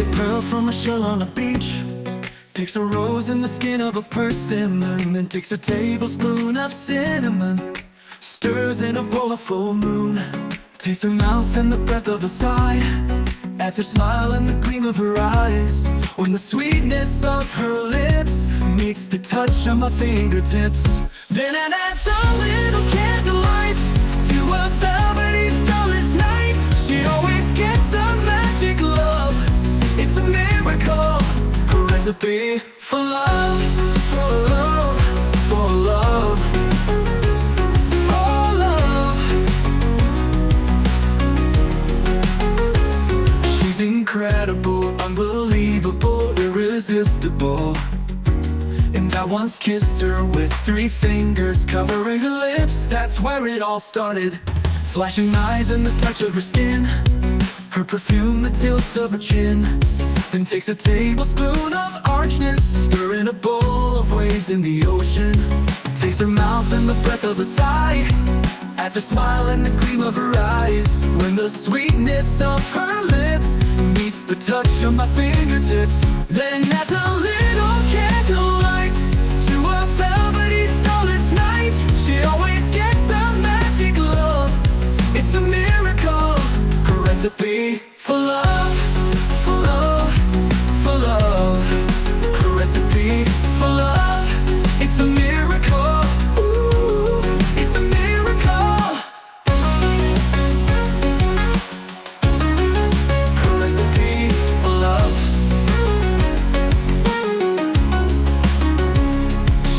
Picks a pearl from a shell on a beach, takes a rose in the skin of a persimmon, then takes a tablespoon of cinnamon, stirs in a bowl of full moon. Tastes her mouth and the breath of a sigh, adds her smile and the gleam of her eyes, when the sweetness of her lips meets the touch of my fingertips. Then it adds a little candlelight to a velvety starless night. She always gets the magic love. It's a miracle, a recipe for love, for love, for love, for love. She's incredible, unbelievable, irresistible. And I once kissed her with 3 fingers covering her lips. That's where it all started. Flashing eyes and the touch of her skin, her perfume, the tilt of her chin. Then takes a tablespoon of archness, stir in a bowl of waves in the ocean. Taste her mouth and the breath of a sigh, adds her smile and the gleam of her eyes, when the sweetness of her lips meets the touch of my fingertips. Then adds a little candlelight to a velvety starless night. She always gets the magic love. It's a miracle, a recipe for love, for love, for love, a recipe for love. It's a miracle, ooh, it's a miracle, a recipe for love.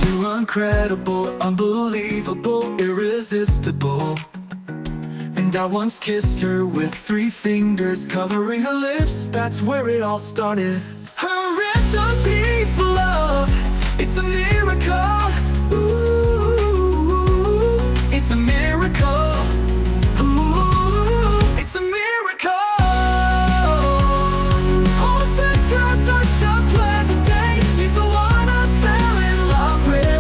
You're incredible, unbelievable, irresistible. And I once kissed her with 3 fingers covering her lips. That's where it all started. Her recipe for love. It's a miracle. Ooh, it's a miracle. Ooh, it's a miracle. Oh, spent through such a pleasant day. She's the one I fell in love with.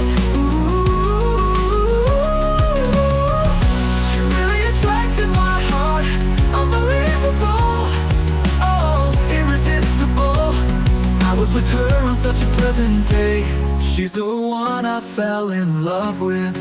My heart, unbelievable, oh, irresistible. I was with her on such a pleasant day. She's the one I fell in love with.